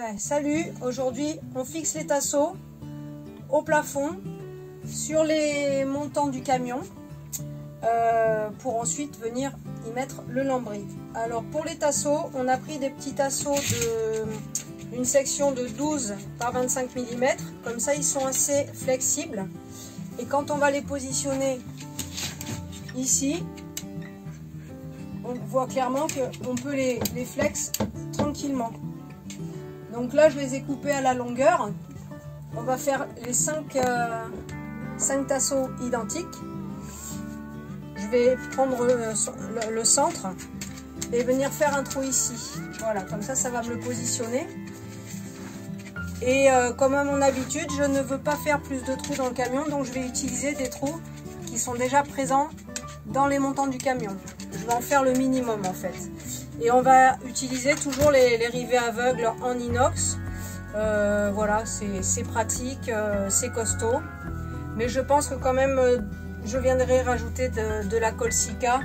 Ouais, salut, aujourd'hui on fixe les tasseaux au plafond sur les montants du camion pour ensuite venir y mettre le lambris. Alors pour les tasseaux, on a pris des petits tasseaux d'une section de 12 par 25 mm, comme ça ils sont assez flexibles et quand on va les positionner ici, on voit clairement qu'on peut les flex tranquillement. Donc là, je les ai coupés à la longueur. On va faire les 5 tasseaux identiques. Je vais prendre le centre et venir faire un trou ici. Voilà, comme ça, ça va me le positionner. Et comme à mon habitude, je ne veux pas faire plus de trous dans le camion, donc je vais utiliser des trous qui sont déjà présents dans les montants du camion. Je vais en faire le minimum en fait. Et on va utiliser toujours les rivets aveugles en inox. Voilà, c'est pratique, c'est costaud. Mais je pense que quand même, je viendrai rajouter de la colle Sika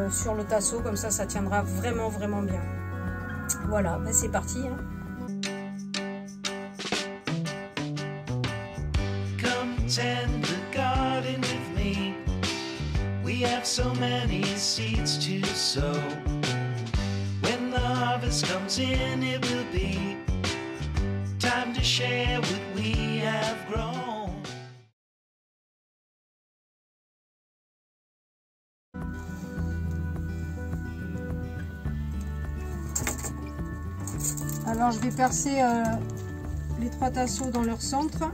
sur le tasseau. Comme ça, ça tiendra vraiment, vraiment bien. Voilà, ben c'est parti. Hein. Come tend the garden with me. We have so many seeds to sow. When the harvest comes in, it will be time to share what we have grown. Alors je vais percer les 3 tasseaux dans leur centre.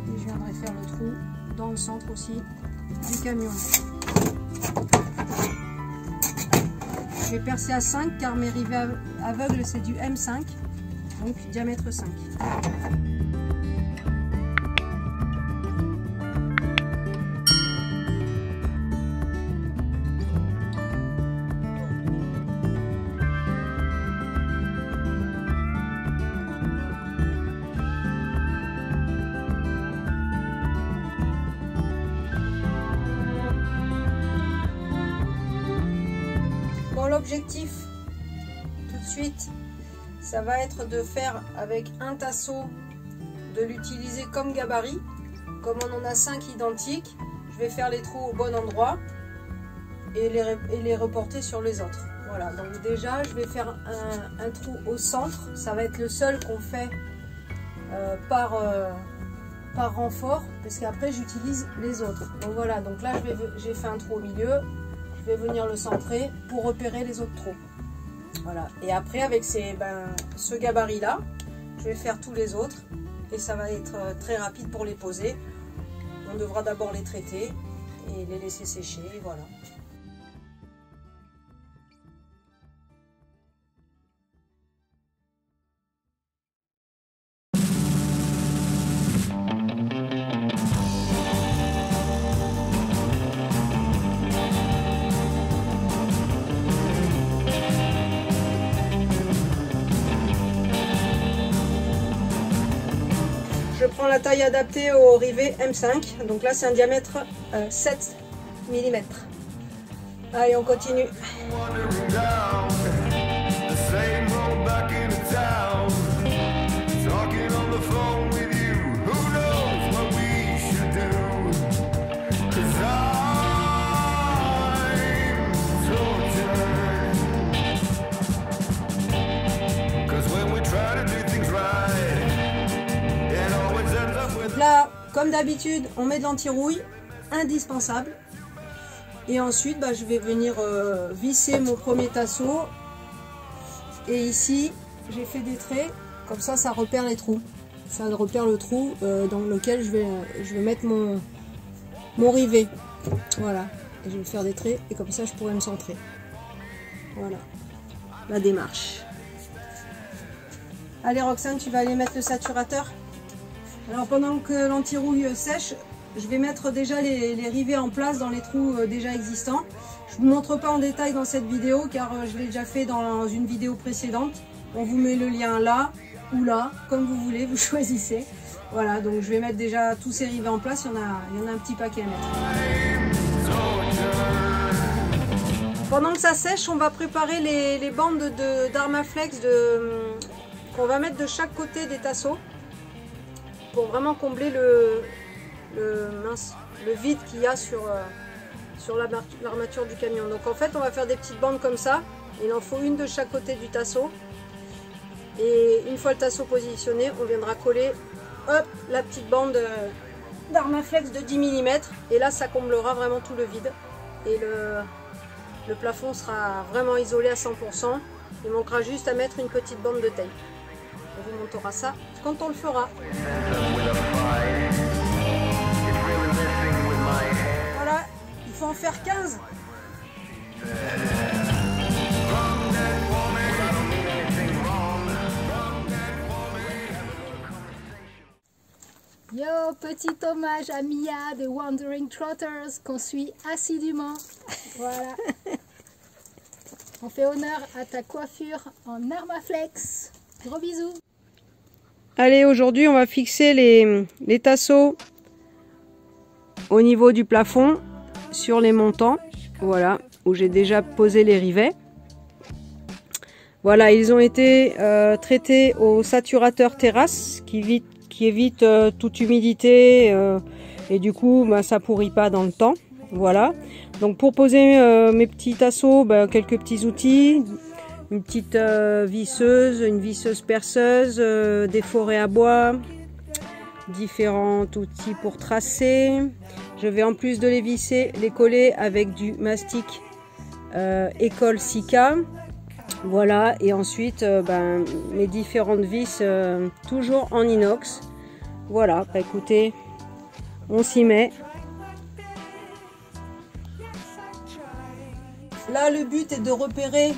Et je viendrai faire le trou dans le centre aussi du camion. Je vais percer à 5 car mes rivets aveugles c'est du M5, donc diamètre 5. L'objectif tout de suite, ça va être de faire avec un tasseau, de l'utiliser comme gabarit. Comme on en a 5 identiques, je vais faire les trous au bon endroit et les reporter sur les autres. Voilà, donc déjà je vais faire un trou au centre, ça va être le seul qu'on fait par renfort, parce qu'après j'utilise les autres. Donc voilà, donc là j'ai fait un trou au milieu. Je vais venir le centrer pour repérer les autres trous. Voilà. Et après, avec ce gabarit-là, je vais faire tous les autres. Et ça va être très rapide pour les poser. On devra d'abord les traiter et les laisser sécher. Voilà. Je prends la taille adaptée au rivet M5, donc là c'est un diamètre 7 mm. Allez, on continue. Là, comme d'habitude, on met de l'anti-rouille, indispensable. Et ensuite, je vais venir visser mon premier tasseau. Et ici, j'ai fait des traits, comme ça, ça repère les trous. Ça repère le trou dans lequel je vais mettre mon rivet. Voilà. Et je vais faire des traits et comme ça, je pourrai me centrer. Voilà la démarche. Allez Roxane, tu vas aller mettre le saturateur. Alors pendant que l'anti-rouille sèche, je vais mettre déjà les rivets en place dans les trous déjà existants. Je ne vous montre pas en détail dans cette vidéo car je l'ai déjà fait dans une vidéo précédente. On vous met le lien là ou là, comme vous voulez, vous choisissez. Voilà, donc je vais mettre déjà tous ces rivets en place, il y en a un petit paquet à mettre. Pendant que ça sèche, on va préparer les bandes d'Armaflex qu'on va mettre de chaque côté des tasseaux pour vraiment combler le vide qu'il y a sur l'armature du camion. Donc en fait, on va faire des petites bandes comme ça. Il en faut une de chaque côté du tasseau. Et une fois le tasseau positionné, on viendra coller hop, la petite bande d'Armaflex de 10 mm. Et là, ça comblera vraiment tout le vide. Et le plafond sera vraiment isolé à 100%. Il manquera juste à mettre une petite bande de tape. On vous montrera ça quand on le fera. Voilà, il faut en faire 15. Yo, petit hommage à Mia des Wandering Trotters qu'on suit assidûment. Voilà. On fait honneur à ta coiffure en Armaflex. Gros bisous. Allez, aujourd'hui on va fixer les tasseaux au niveau du plafond sur les montants. Voilà, où j'ai déjà posé les rivets. Voilà, ils ont été traités au saturateur terrasse qui évite toute humidité et du coup ça pourrit pas dans le temps. Voilà, donc pour poser mes petits tasseaux, quelques petits outils, une petite visseuse, une visseuse perceuse, des forêts à bois, différents outils pour tracer. Je vais en plus de les visser, les coller avec du mastic École Sika. Voilà, et ensuite mes différentes vis toujours en inox. Voilà, écoutez, on s'y met. Là, le but est de repérer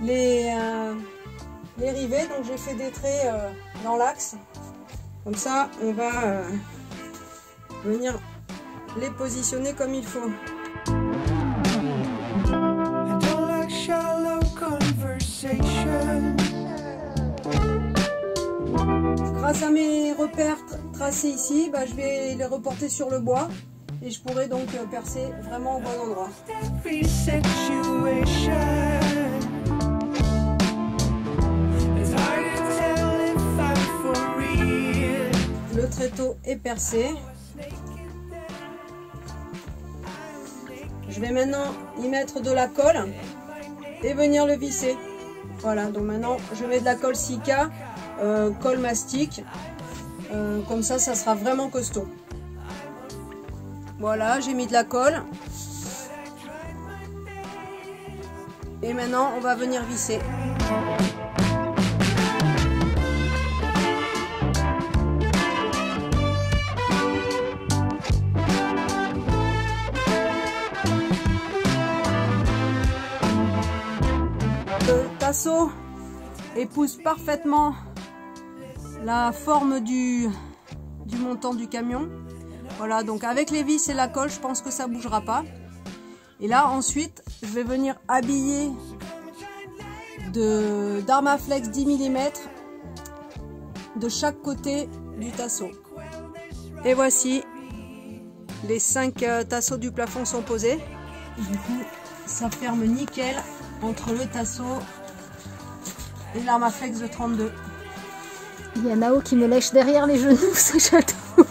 les rivets, donc j'ai fait des traits dans l'axe. Comme ça, on va venir les positionner comme il faut. Grâce à mes repères tracés ici, je vais les reporter sur le bois et je pourrai donc percer vraiment au bon endroit. Le tréteau est percé. Je vais maintenant y mettre de la colle et venir le visser. Voilà, donc maintenant je mets de la colle Sika, colle mastic, comme ça sera vraiment costaud. Voilà, j'ai mis de la colle et maintenant on va venir visser. Le tasseau épouse parfaitement la forme du montant du camion. Voilà, donc avec les vis et la colle, je pense que ça bougera pas. Et là, ensuite, je vais venir habiller d'Armaflex 10 mm de chaque côté du tasseau. Et voici, les 5 tasseaux du plafond sont posés. Et du coup, ça ferme nickel entre le tasseau et l'Armaflex de 32. Il y a Nao qui me lèche derrière les genoux, ça j'adore.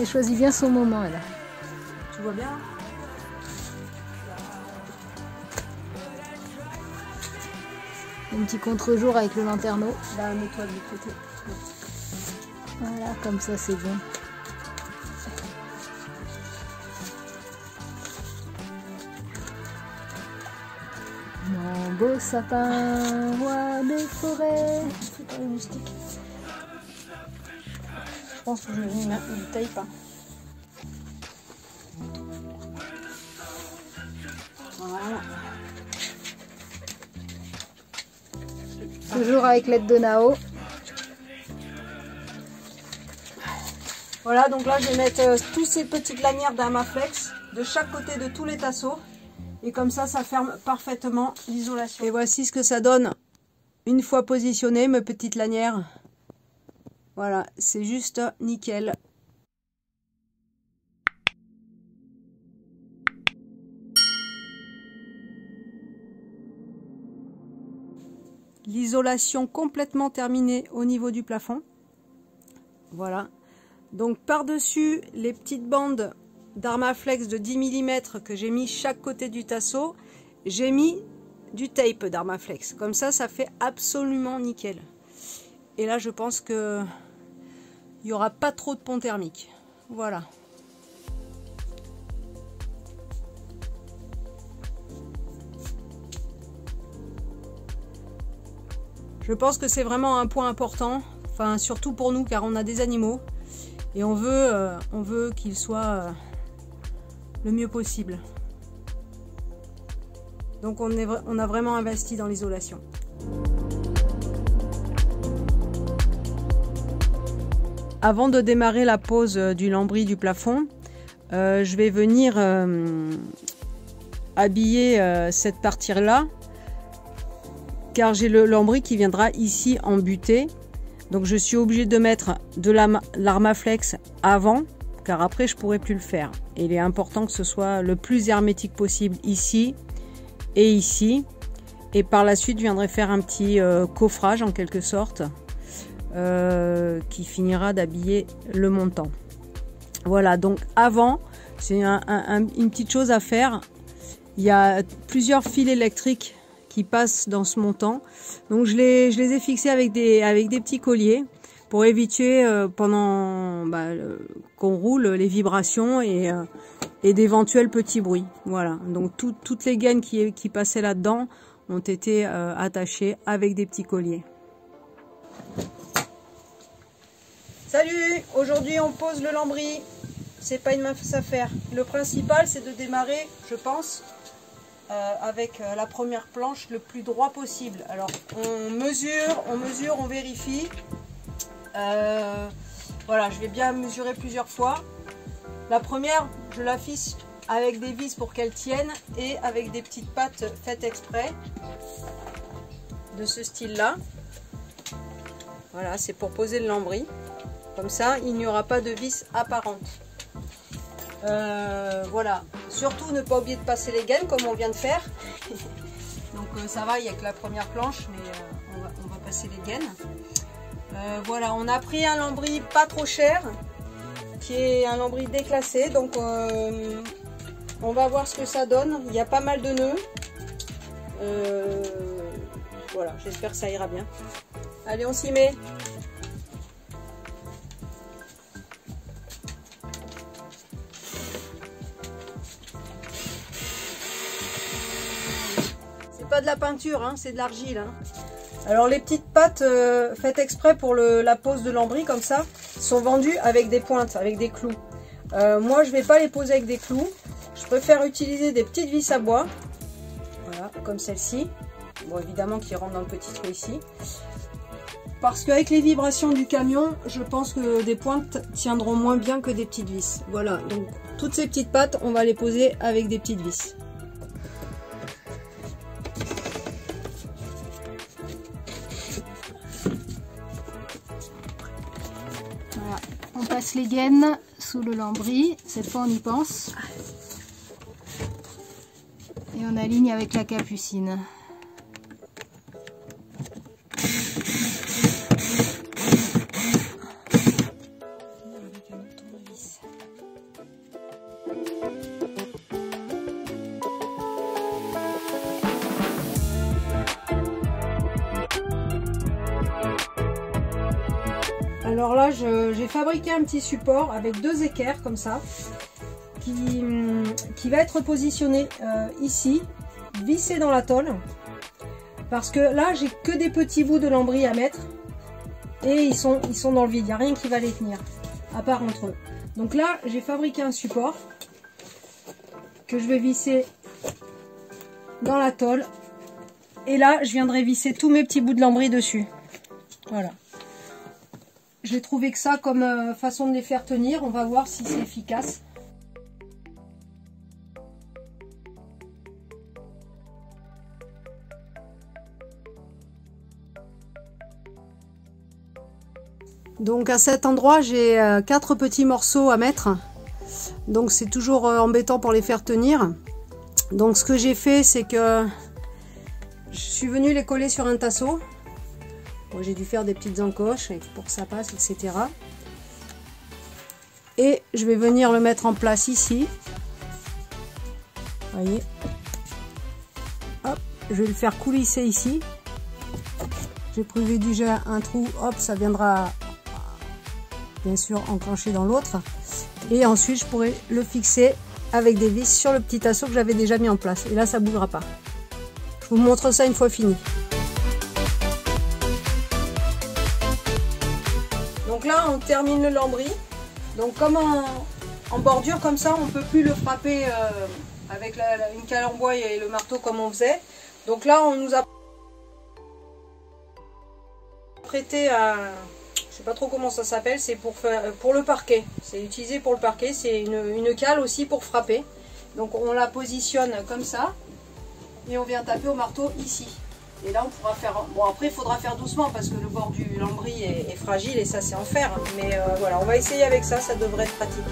Elle choisit bien son moment, elle. Tu vois bien? Un petit contre-jour avec le lanterneau. Là, mets-toi de l'autre côté. Voilà, comme ça c'est bon. Mon beau sapin, roi des forêts. C'est pas les moustiques. Je pense que je vais mettre du tape. Hein. Voilà. Toujours avec l'aide de Nao. Voilà, donc là je vais mettre tous ces petites lanières d'Armaflex de chaque côté de tous les tasseaux. Et comme ça, ça ferme parfaitement l'isolation. Et voici ce que ça donne une fois positionné, mes petites lanières. Voilà, c'est juste nickel. l'isolation complètement terminée au niveau du plafond. Voilà. Donc par-dessus les petites bandes d'Armaflex de 10 mm que j'ai mis chaque côté du tasseau, j'ai mis du tape d'Armaflex. Comme ça fait absolument nickel. Et là, je pense que il n'y aura pas trop de pont thermique. Voilà. Je pense que c'est vraiment un point important, enfin surtout pour nous car on a des animaux et on veut qu'ils soient le mieux possible. Donc on a vraiment investi dans l'isolation. Avant de démarrer la pose du lambris du plafond, je vais venir habiller cette partie-là. Car j'ai le lambris qui viendra ici en butée, donc je suis obligée de mettre de l'Armaflex avant, car après je pourrai plus le faire. Et il est important que ce soit le plus hermétique possible ici et ici, et par la suite je viendrai faire un petit coffrage en quelque sorte qui finira d'habiller le montant. Voilà, donc avant c'est une petite chose à faire. Il y a plusieurs fils électriques qui passent dans ce montant, donc je les ai fixés avec des petits colliers pour éviter pendant qu'on roule les vibrations et d'éventuels petits bruits. Voilà, donc toutes les gaines qui passaient là-dedans ont été attachées avec des petits colliers. Salut, aujourd'hui on pose le lambris, c'est pas une mince affaire. Le principal c'est de démarrer, je pense, avec la première planche le plus droit possible. Alors on mesure, on vérifie. Voilà, je vais bien mesurer plusieurs fois. La première, je la fixe avec des vis pour qu'elle tienne et avec des petites pattes faites exprès de ce style-là. Voilà, c'est pour poser le lambris. Comme ça, il n'y aura pas de vis apparente. Voilà, surtout ne pas oublier de passer les gaines comme on vient de faire. Donc ça va, il n'y a que la première planche, mais on va passer les gaines. Voilà, on a pris un lambris pas trop cher, qui est un lambris déclassé, donc on va voir ce que ça donne. Il y a pas mal de nœuds. Voilà, j'espère que ça ira bien. Allez, on s'y met. Pas de la peinture, hein, c'est de l'argile. Hein. Alors les petites pattes faites exprès pour la pose de lambris comme ça sont vendues avec des pointes, avec des clous. Moi je vais pas les poser avec des clous, je préfère utiliser des petites vis à bois, voilà, comme celle-ci. Bon, évidemment qui rentre dans le petit trou ici, parce qu'avec les vibrations du camion, je pense que des pointes tiendront moins bien que des petites vis. Voilà, donc toutes ces petites pattes, on va les poser avec des petites vis. On passe les gaines sous le lambris, cette fois on y pense. Et on aligne avec la capucine. Alors là, j'ai fabriqué un petit support avec deux équerres comme ça, qui va être positionné ici, vissé dans la tôle, parce que là, j'ai que des petits bouts de lambris à mettre, et ils sont dans le vide, il n'y a rien qui va les tenir, à part entre eux. Donc là, j'ai fabriqué un support que je vais visser dans la tôle, et là, je viendrai visser tous mes petits bouts de lambris dessus. Voilà. J'ai trouvé que ça comme façon de les faire tenir. On va voir si c'est efficace. Donc à cet endroit, j'ai 4 petits morceaux à mettre. Donc c'est toujours embêtant pour les faire tenir. Donc ce que j'ai fait, c'est que je suis venue les coller sur un tasseau. Bon, j'ai dû faire des petites encoches pour que ça passe, etc. Et je vais venir le mettre en place ici. Vous voyez. Hop, je vais le faire coulisser ici. J'ai prévu déjà un trou, hop, ça viendra bien sûr enclencher dans l'autre. Et ensuite, je pourrai le fixer avec des vis sur le petit tasseau que j'avais déjà mis en place. Et là, ça ne bougera pas. Je vous montre ça une fois fini. Donc là, on termine le lambris. Donc comme en bordure comme ça, on ne peut plus le frapper avec une cale en bois et le marteau comme on faisait. Donc là, on nous a prêté à... Je sais pas trop comment ça s'appelle, c'est pour le parquet. C'est utilisé pour le parquet, c'est une cale aussi pour frapper. Donc on la positionne comme ça et on vient taper au marteau ici. Et là on pourra faire... Bon après il faudra faire doucement parce que le bord du lambris est fragile et ça c'est en fer. Mais voilà, on va essayer avec ça, ça devrait être pratique.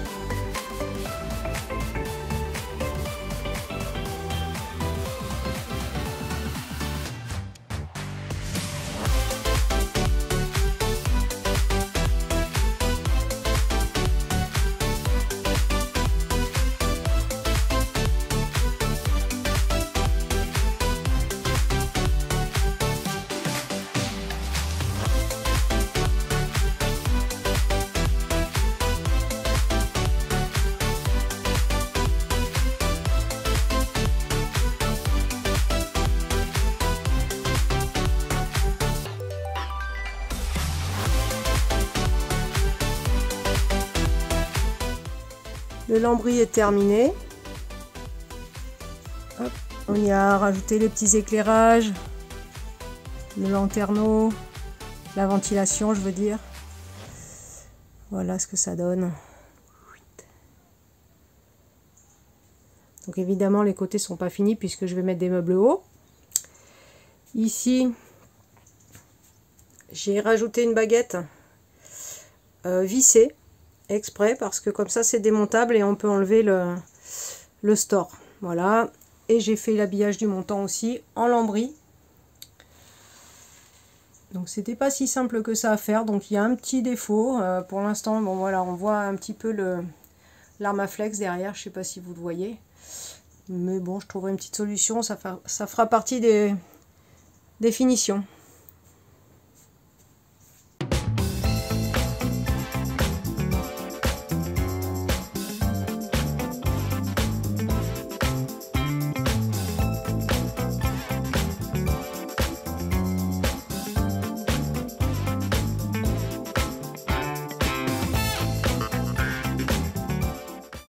Le lambris est terminé. Hop, on y a rajouté les petits éclairages, le lanterneau, la ventilation, je veux dire. Voilà ce que ça donne. Donc évidemment, les côtés sont pas finis puisque je vais mettre des meubles hauts. Ici, j'ai rajouté une baguette vissée. Exprès parce que comme ça c'est démontable et on peut enlever le store. Voilà, et j'ai fait l'habillage du montant aussi en lambris. Donc c'était pas si simple que ça à faire, donc il y a un petit défaut pour l'instant. Bon voilà, on voit un petit peu l'Armaflex derrière, je sais pas si vous le voyez, mais bon, je trouverai une petite solution, ça fera partie des finitions.